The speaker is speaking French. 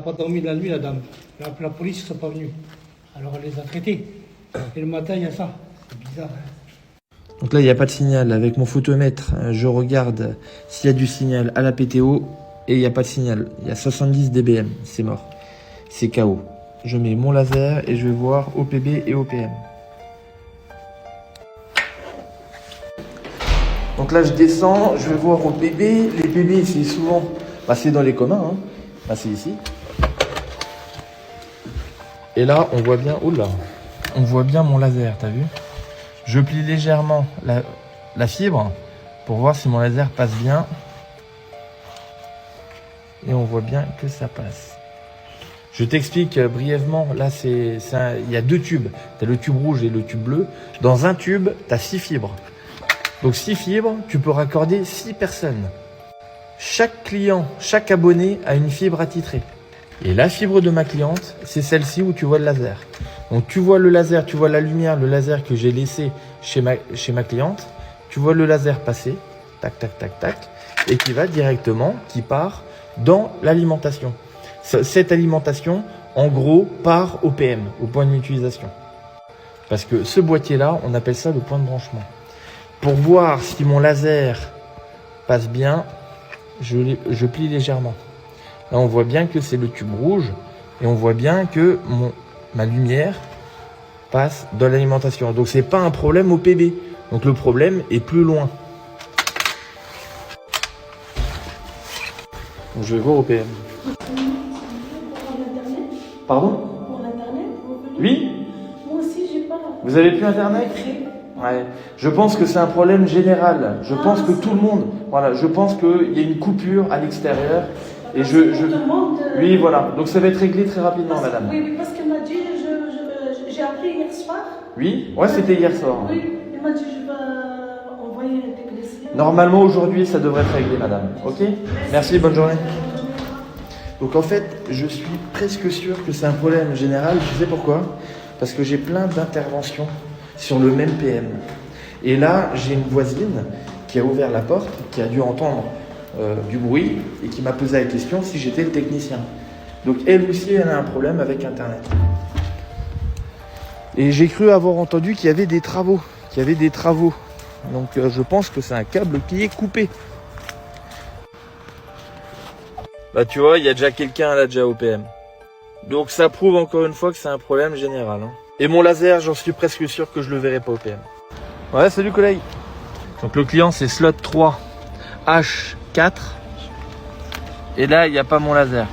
pas dormi de la nuit, la dame. La police ne sont pas venus. Alors elle les a traités. Et le matin, il y a ça. C'est bizarre. Hein. Donc là, il n'y a pas de signal. Avec mon photomètre, je regarde s'il y a du signal à la PTO et il n'y a pas de signal. Il y a 70 dBm, c'est mort. C'est KO. Je mets mon laser et je vais voir OPB et OPM. Donc là, je descends, je vais voir OPB. Les PB, c'est souvent... c'est dans les communs. Hein. C'est ici. Et là, on voit bien... Oula, on voit bien mon laser, t'as vu? Je plie légèrement la fibre pour voir si mon laser passe bien. Et on voit bien que ça passe. Je t'explique brièvement. Là, il y a deux tubes. Tu as le tube rouge et le tube bleu. Dans un tube, tu as 6 fibres. Donc 6 fibres, tu peux raccorder 6 personnes. Chaque client, chaque abonné a une fibre attitrée. Et la fibre de ma cliente, c'est celle-ci où tu vois le laser. Donc tu vois le laser, tu vois la lumière, le laser que j'ai laissé chez ma cliente. Tu vois le laser passer, tac, tac, tac, tac, et qui part dans l'alimentation. Cette alimentation, en gros, part au PM, au point d'utilisation. Parce que ce boîtier-là, on appelle ça le point de branchement. Pour voir si mon laser passe bien, je plie légèrement. Là, on voit bien que c'est le tube rouge et on voit bien que ma lumière passe dans l'alimentation. Donc, c'est pas un problème au PB. Donc, le problème est plus loin. Donc, je vais voir au PM. Pardon? Pour Internet, Oui? moi aussi, j'ai pas. Vous avez plus Internet? Ouais. Je pense que c'est un problème général. Je pense que tout le monde... Voilà, je pense qu'il y a une coupure à l'extérieur. Et Oui, voilà. Donc ça va être réglé très rapidement, madame. Oui, parce qu'elle m'a dit, j'ai appris hier soir. Oui? Ouais, c'était hier soir. Oui, elle m'a dit, je vais envoyer un technicien. Normalement, aujourd'hui, ça devrait être réglé, madame. Ok? Merci, bonne journée. Donc en fait, je suis presque sûr que c'est un problème général. Tu sais pourquoi? Parce que j'ai plein d'interventions sur le même PM. Et là, j'ai une voisine qui a ouvert la porte, qui a dû entendre du bruit et qui m'a posé la question si j'étais le technicien. Donc elle aussi, elle a un problème avec Internet. Et j'ai cru avoir entendu qu'il y avait des travaux. Donc je pense que c'est un câble qui est coupé. Bah tu vois, il y a déjà quelqu'un là déjà au PM. Donc ça prouve encore une fois que c'est un problème général. Hein. Et mon laser, j'en suis presque sûr que je le verrai pas au PM. Ouais, salut collègue. Donc le client c'est slot 3 H4. Et là, il n'y a pas mon laser.